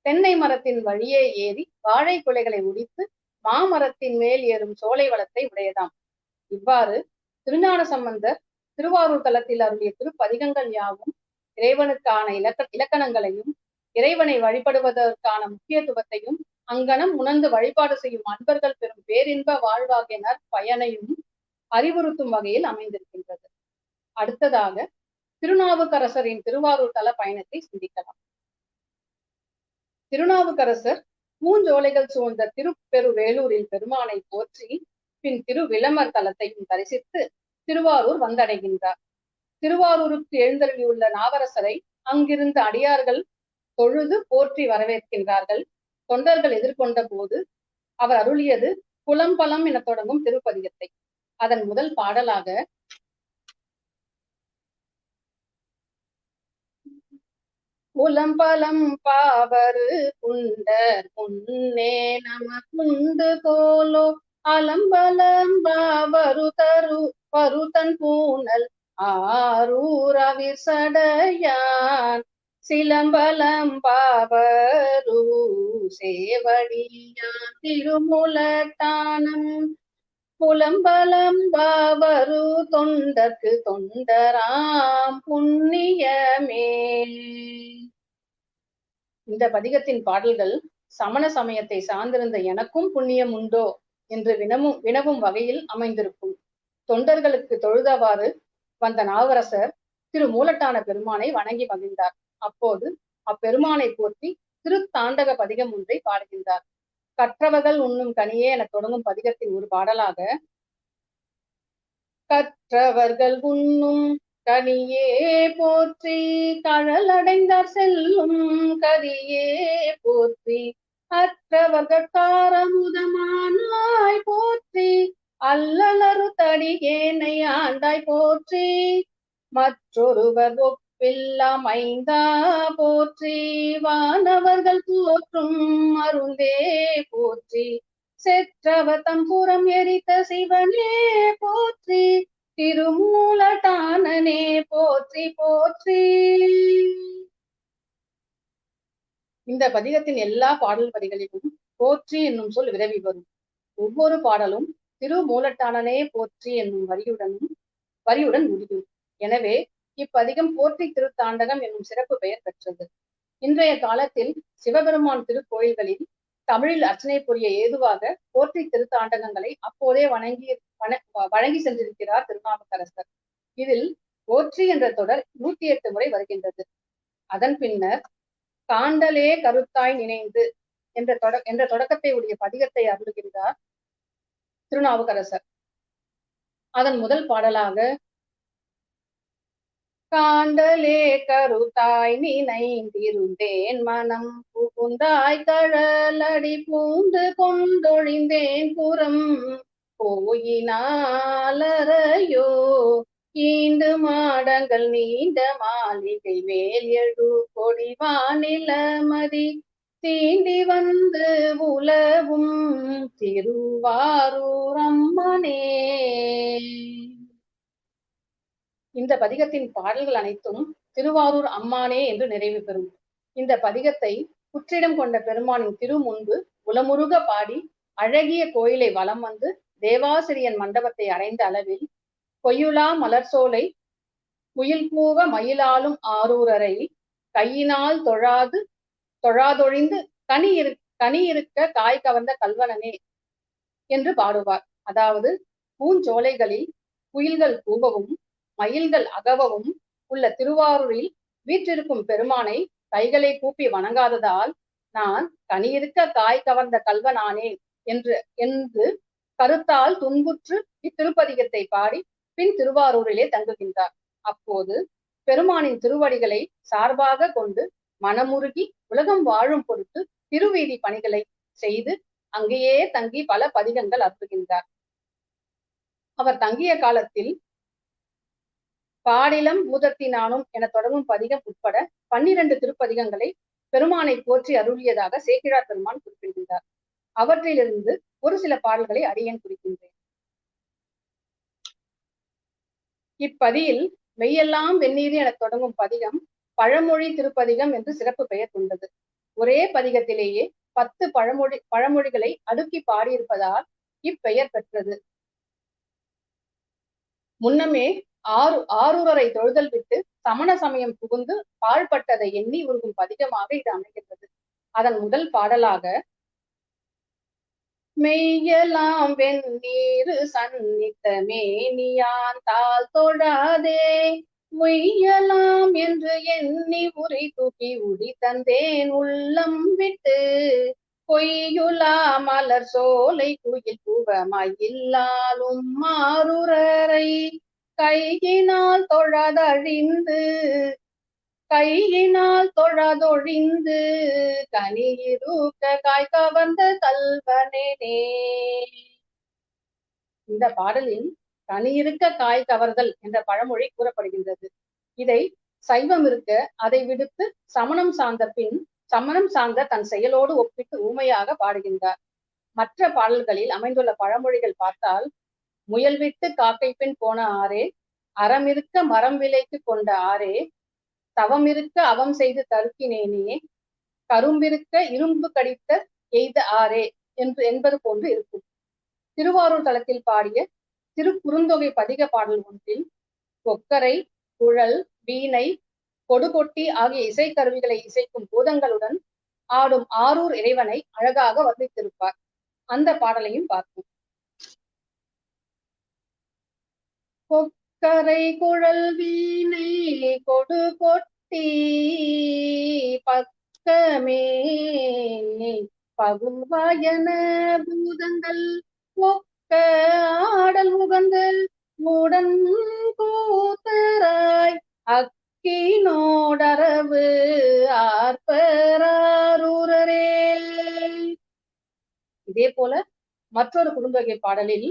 தென்னை மரத்தின் வழியே ஏறி வாழை குலைகளை உடித்து மாமரத்தின் மேல் ஏறும் சோலை வளத்தை உடையதாம். இவ்வாறு திருஞான சம்பந்தர் திருவாரூர் தலத்தில் அருளிய திருப்பதிகங்கள் யாவும் இறைவனுக்கான இலக்கணங்களையும் இறைவனை வழிபடுவதற்கான முக்கியத்துவத்தையும் அங்கனம் உணர்ந்து வழிபாடு செய்யும் அன்பர்கள் பெறும் பேரின்ப வாழ்வாகிய நற்பயனையும் அறிவுறுத்தும் வகையில் அமைந்திருக்கின்றது. அடுத்ததாக திருநாவுக்கரசரின் திருவாரூர் தல பயணத்தை சிந்திக்கலாம். திருநாவுக்கரசர் பூஞ்சோலைகள் சூழ்ந்த திருப்பெருவேலூரில் பெருமானை போற்றி பின் திருவிளமர் தலத்தையும் தரிசித்து திருவாரூர் வந்தடைகின்றார். திருவாரூருக்கு எழுந்தருளியுள்ள நாவரசரை அங்கிருந்த அடியார்கள் தொழுது போற்றி வரவேற்கின்றார்கள். தொண்டர்கள் எதிர்கொண்ட போது அவர் அருளியது புலம்பலம் என தொடங்கும் திருப்பதிகத்தை. அதன் முதல் பாடலாக புலம்பலம் பாவரு புண்டர் புன்னே நமக்குண்டு கோலோ அலம்பலம் பாவரு பருதன் பூனல் ஆரூரவிர் சடையான் சிலம்பலம் பாவரு சேவடியான் திருமுலட்டானம் புலம்பலம் பாவரு தொண்டர்க்கு தொண்டராம் புண்ணியமே. இந்த பதிகத்தின் பாடல்கள் சமண சமயத்தை சார்ந்திருந்த எனக்கும் புண்ணியம் உண்டோ என்று வினவும் வகையில் அமைந்திருக்கும். தொண்டர்களுக்கு தொழுதவாறு வந்த நாவரசர் திரு மூலட்டான பெருமானை வணங்கி மகிழ்ந்தார். அப்போது அப்பெருமானை போற்றி திருத்தாண்டக பதிகம் ஒன்றை பாடுகின்றார். கற்றவர்கள் உண்ணும் கனியே என தொடங்கும் பதிகத்தின் ஒரு பாடலாக, கற்றவர்கள் உண்ணும் கனியே போற்றி கழல் அடைந்தார் செல்லும் கரியே போற்றி அற்றவர்காரமுதமானாய் போற்றி அல்லலரு தடியேனை ஆண்டாய் போற்றி மற்றொருவர் ஒப்பில்லாமைந்தா போற்றி வானவர்கள் போற்றும் மருந்தே போற்றி செற்றவர் தம்புரம் எரித்த சிவனே போற்றி திருமூலட்டானனே போற்றி போற்றி. இந்த பதிகத்தின் எல்லா பாடல் வரிகளிலும் போற்றி என்னும் சொல் விரவி வரும். ஒவ்வொரு பாடலும் திருமூலட்டானனே போற்றி என்னும் வரியுடன் முடியும். எனவே இப்பதிகம் போற்றி திருத்தாண்டகம் என்னும் சிறப்பு பெயர் பெற்றது. இன்றைய காலத்தில் சிவபெருமான் திருக்கோயில்களில் தமிழில் அர்ச்சனை புரிய ஏதுவாக போற்றி திருத்தாண்டகங்களை அப்போதே வழங்கி சென்றிருக்கிறார் திருநாவுக்கரசர். இதில் போற்றி என்ற தொடர் 108 முறை வருகின்றது. அதன் பின்னர் காண்டலே கருத்தாய் நினைந்து என்ற தொடக்கத்தை உடைய பதிகத்தை அருளுகின்றார் திருநாவுக்கரசர். அதன் முதல் பாடலாக காண்டலே கருத்தாய் நினைந்திருந்தேன் மனம் புகுந்தாய் கழலடி பூந்து கொண்டொழிந்தேன் புறம் போயினாலறையோ ஈண்டு மாடங்கள் நீண்ட மாளிகை மேல் எழு கொடிவானிலமதி தீண்டி வந்து உலவும் திருவாரூர் அம்மனே. இந்த பதிகத்தின் பாடல்கள் அனைத்தும் திருவாரூர் அம்மானே என்று நிறைவு பெறும். இந்த பதிகத்தை புற்றிடம் கொண்ட பெருமானின் திரு முன்பு உளமுருக பாடி அழகிய கோயிலை வலம் வந்து தேவாசிரியன் மண்டபத்தை அடைந்த அளவில் கொய்யுலா மலர்சோலை குயில் கூவ மயிலாலும் ஆரூரரை கையினால் தொழாதொழிந்து கனி இருக்க காய் கவர்ந்த கல்வனனே என்று பாடுவார். அதாவது பூஞ்சோலைகளில் குயில்கள் கூவவும் மயில்கள் அகவவும் உள்ள திருவாரூரில் வீற்றிருக்கும் பெருமானை கைகளை கூப்பி வணங்காததால் நான் கனியிருக்க காய் கவர்ந்த கல்வனானேன் என்று கருத்தால் துன்புற்று இத்திருப்பதிகத்தை பாடி பின் திருவாரூரிலே தங்குகின்றார். அப்போது பெருமானின் திருவடிகளை சார்பாக கொண்டு மனமுருகி உலகம் வாழும் பொருட்டு திருவீதி பணிகளை செய்து அங்கேயே தங்கி பல பதிகங்கள் அற்புகின்றார். அவர் தங்கிய காலத்தில் பாடிலம் பூதத்தினானும் என தொடங்கும் பதிகம் உட்பட 12 திருப்பதிகங்களை பெருமானை போற்றி அருளியதாக சேக்கிழார் பெருமான் குறிப்பிடுகின்றார். அவற்றிலிருந்து ஒரு சில பாடல்களை அடியேன் குறிக்கின்றேன். இப்பதியில் மெய்யெல்லாம் வெந்நீர் என தொடங்கும் பதிகம் பழமொழி திருப்பதிகம் என்று சிறப்பு பெயர் கொண்டது. ஒரே பதிகத்திலேயே 10 பழமொழிகளை அடுக்கி பாடியிருப்பதால் இப்பெயர் பெற்றது. முன்னமே ஆரூரரை தொழுதல் விட்டு சமண சமயம் புகுந்து பாழ்பட்டதை எண்ணி உருகும் பதிகமாக இது அமைகின்றது. அதன் முதல் பாடலாக மெய்யலாம் வெந்நீரு சன்னித்த மேனியான் தாள் தொழாதே உய்யலாம் என்று எண்ணி உரி தூக்கி உடி தந்தேன் உள்ளம் விட்டு பொய்யுலா மலர் சோலை குயில் கூவ மயிலாலும் மாரூரரை கையினால் தொழாதொழிந்து கனியிருக்க காய் கவர்ந்த கல்வனேனே. இந்த பாடலில் கனியிருக்க காய் கவர்தல் என்ற பழமொழி கூறப்படுகின்றது. இதை சைவம் இருக்க அதை விடுத்து சமணம் சார்ந்த தன் செயலோடு ஒப்பிட்டு ஊமையாக பாடுகின்றார். மற்ற பாடல்களில் அமைந்துள்ள பழமொழிகள் பார்த்தால் முயல் விட்டு காக்கை பின் போன ஆரே, அறம் இருக்க மரம் விலைக்கு கொண்ட ஆரே, தவம் இருக்க அவம் செய்து தருக்கினேனே, கரும்பிருக்க இரும்பு கடித்த எய்த ஆரே என்பது போன்று இருக்கும். திருவாரூர் தலத்தில் பாடிய திருக்குறுந்தொகை பதிக பாடல் ஒன்றில் கொக்கரை, குழல், வீணை, கொடுகொட்டி ஆகிய இசைக்கருவிகளை இசைக்கும் பூதங்களுடன் ஆடும் ஆரூர் இறைவனை அழகாக வர்ணித்திருப்பார். அந்த பாடலையும் பார்ப்போம். கொக்கரை குழல் வீணை கொடுகொட்டி பக்கமே பகுவாயன பூதங்கள் ஒக்க ஆடல் உகந்து உடன் கூத்தராய் அக்கினோடரவு ஆர்ப்பராரூரரே. இதே போல மற்றொரு குறுந்தொகை பாடலில்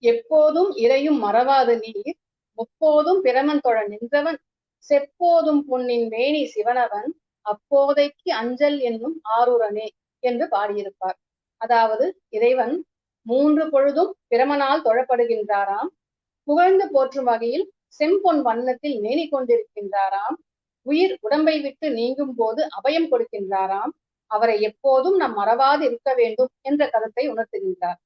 எப்போதும் இறையும் மறவாத நீர் முப்போதும் பிரமன் தொழ நின்றவன் செப்போதும் பொன்னின் மேனி சிவனவன் அப்போதைக்கு அஞ்சல் என்னும் ஆரூரனே என்று பாடியிருப்பார். அதாவது இறைவன் 3 பொழுதும் பிரமனால் தொழப்படுகின்றாராம், புகழ்ந்து போற்றும் வகையில் செம்பொன் வண்ணத்தில் மேனி கொண்டிருக்கின்றாராம், உயிர் உடம்பை விட்டு நீங்கும் போது அபயம் கொடுக்கின்றாராம், அவரை எப்போதும் நாம் மறவாது இருக்க வேண்டும் என்ற கருத்தை உணர்த்துகின்றார்.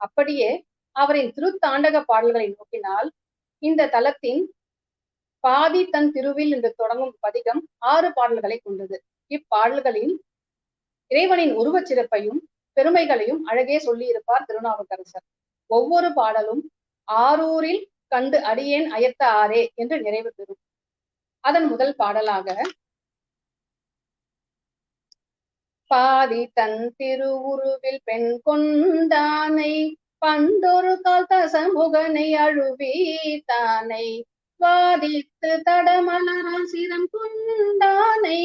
அப்படியே அவரின் திருத்தாண்டக பாடல்களை நோக்கினால் இந்த தலத்தின் பாதி தன் திருவில் என்று தொடங்கும் பதிகம் 6 பாடல்களை கொண்டது. இப்பாடல்களில் இறைவனின் உருவச் சிறப்பையும் பெருமைகளையும் அழகே சொல்லியிருப்பார் திருநாவுக்கரசர். ஒவ்வொரு பாடலும் ஆரூரில் கண்டு அடியேன் அயர்த்த ஆரே என்று நிறைவு பெறும். அதன் முதல் பாடலாக பாதி தன் திருவுருவில் பெண் கொண்டானை பண்டொரு கால் தசமுகனை அழுவீத்தானை வாதித்து தடமலரால் சிரம் கொண்டானை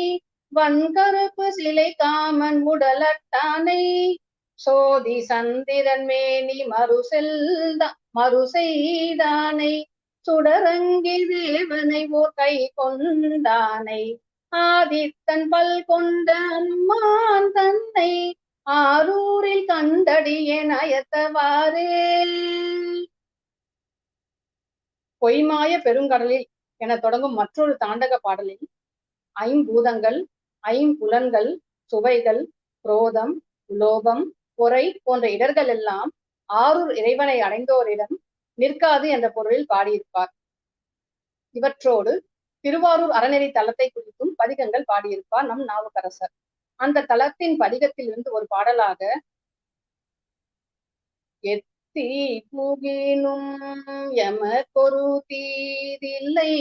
வன்கருப்பு சிலை காமன் உடலட்டானை சோதி சந்திரன் மேனி மறுசெய்தானை சுடரங்கி தேவனை ஓர் கை கொண்டானை ஆதித்தன் பல் கொண்ட அம்மான் தன்னை ஆரூரில் கண்டடியே நயத்தவாறே. பொய்மாய பெருங்கடலில் என தொடங்கும் மற்றொரு தாண்டக பாடலில் ஐம்பூதங்கள், ஐம்புலன்கள், சுவைகள், குரோதம், லோபம், பொறை போன்ற இடர்கள் எல்லாம் ஆரூர் இறைவனை அடைந்தோரிடம் நிற்காது என்ற பொருளில் பாடியிருப்பார். இவற்றோடு திருவாரூர் அறநெறி தலத்தை குறித்தும் பதிகங்கள் பாடியிருப்பார் நம் நாவுக்கரசர். அந்த தலத்தின் பதிகத்தில் இருந்து ஒரு பாடலாக எத்தி புகினும் எமக்கொரு தீதில்லை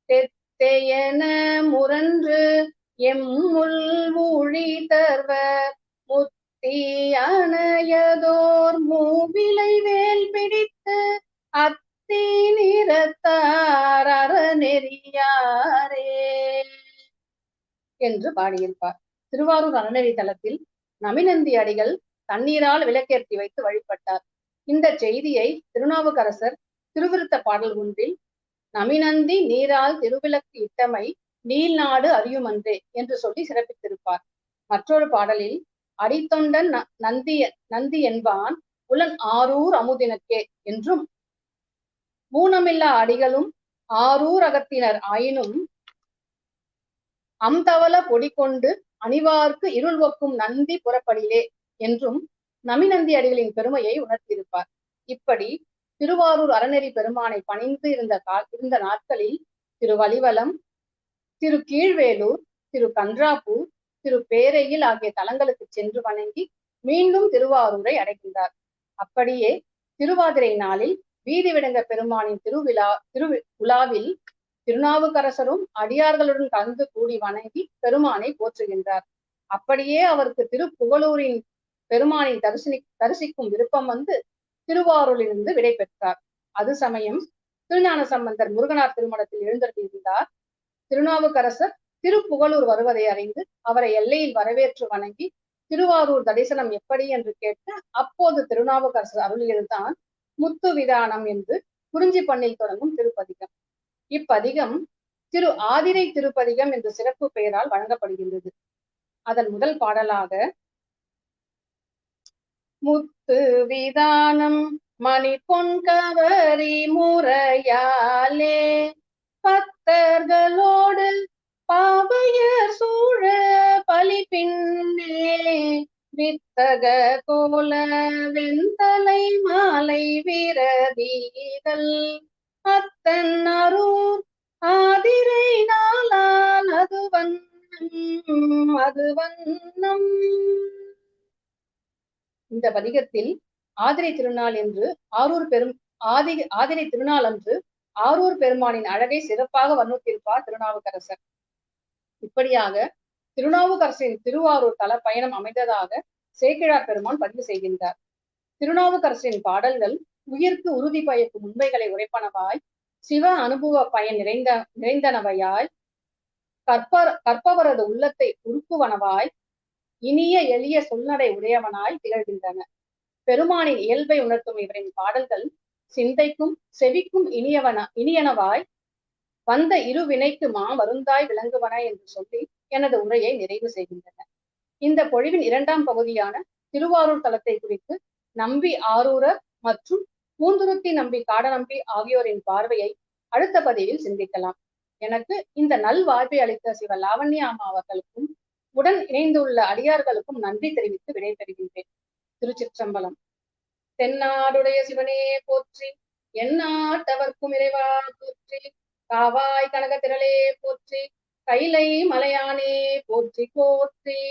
தெத்தையென முரன்று எம்முள் ஊழி தர்வர் முத்தி அணையதோர் மூவிலை வேல் பிடித்து அத்தி நிறத்தார் அறநெறியாரே என்று பாடியிருப்பார். திருவாரூர் அறநெறி தலத்தில் நமிநந்தி அடிகள் தண்ணீரால் விளக்கேற்றி வைத்து வழிபட்டார். இந்த செய்தியை திருநாவுக்கரசர் திருவிருத்த பாடல் ஒன்றில் நமிநந்தி நீரால் திருவிளக்கு இட்டமை நீள்நாடு அறியுமன்றே என்று சொல்லி சிறப்பித்திருப்பார். மற்றொரு பாடலில் அடித்தொண்டன் நந்தி என்பான் உலன் ஆரூர் அமுதினக்கே என்றும் ஊனமில்லா அடிகளும் ஆரூர் அகத்தினர் ஆயினும் அம்தவள பொடி கொண்டு அணிவார்க்கு இருள் ஒக்கும் நந்தி புறப்படிலே என்றும் நமிநந்தி அடிகளின் பெருமையை உணர்த்தியிருப்பார். இப்படி திருவாரூர் அறநெறி பெருமானை பணிந்து இருந்த நாட்களில் திருவலிவலம், திரு கீழ்வேலூர், திரு கன்றாப்பூர், திரு பேரையில் ஆகிய தலங்களுக்கு சென்று வணங்கி மீண்டும் திருவாரூரை அடைகின்றார். அப்படியே திருவாதிரை நாளில் வீதி விடங்க பெருமானின் திருவிழாவில் திருநாவுக்கரசரும் அடியார்களுடன் கலந்து கூடி வணங்கி பெருமானை போற்றுகின்றார். அப்படியே அவருக்கு திருப்புகலூரின் பெருமானை தரிசிக்கும் விருப்பம் வந்து திருவாரூரிலிருந்து விடை பெற்றார். அது சமயம் திருஞான சம்பந்தர் முருகனார் திருமணத்தில் எழுந்தருளியிருந்தார். திருநாவுக்கரசர் திருப்புகலூர் வருவதை அறிந்து அவரை எல்லையில் வரவேற்று வணங்கி திருவாரூர் தரிசனம் எப்படி என்று கேட்டு அப்போது திருநாவுக்கரசர் அருளியதுதான் முத்து விதானம் என்று குறிஞ்சி பண்ணில் தொடங்கும் திருப்பதிகம். இப்பதிகம் திரு ஆதிரை திருப்பதிகம் என்ற சிறப்பு பெயரால் வழங்கப்படுகின்றது. அதன் முதல் பாடலாக முத்து விதானம் மணி பொன் கவரி முறையாலே பக்தர்களோடு பாவையர் சூழ பலி பின்னே வித்தக கோல வெண்தலை மாலை விரதீதல் அத்தன் அரூர் ஆதிரை நாளால் அது வண்ணம். இந்த பதிகத்தில் ஆதிரை திருநாள் என்று ஆதிரை திருநாள் அன்று ஆரூர் பெருமானின் அழகை சிறப்பாக வர்ணித்திருப்பார் திருநாவுக்கரசர். இப்படியாக திருநாவுக்கரசரின் திருவாரூர் தல பயணம் அமைந்ததாக சேக்கிழார் பெருமான் பதிவு செய்கின்றார். திருநாவுக்கரசரின் பாடல்கள் உயிர்க்கு உறுதி பயக்கும் உண்மைகளை உரைப்பனவாய், சிவ அனுபவ பயன் நிறைந்தனவையாய், கற்பவரது உள்ளத்தை உருக்குவனவாய், இனிய எளிய சொல்நடை உடையவனாய் திகழ்கின்றன. பெருமானின் இயல்பை உணர்த்தும் இவரின் பாடல்கள் சிந்தைக்கும் செவிக்கும் இனியனவாய் வந்த இரு வினைக்கு வருந்தாய் விளங்குவன என்று சொல்லி எனது உரையை நிறைவு செய்கின்றன. இந்த பொழிவின் இரண்டாம் பகுதியான திருவாரூர் தலத்தை குறித்து நம்பி ஆரூரர் மற்றும் பூந்துருத்தி நம்பி காடநம்பி ஆகியோரின் பார்வையை அடுத்த பதிவில் சிந்திக்கலாம். எனக்கு இந்த நல் வாய்ப்பை அளித்த சிவ லாவண்யா அம்மா அவர்களுக்கும் உடன் இணைந்துள்ள அடியார்களுக்கும் நன்றி தெரிவித்து விடைபெறுகின்றேன். திருச்சிற்றம்பலம். தென்னாடுடைய சிவனே போற்றி, எந்நாட்டவர்க்கும் இறைவா போற்றி, காவாய் கனக திரளே போற்றி, கைலை மலையானே போற்றி போற்றி.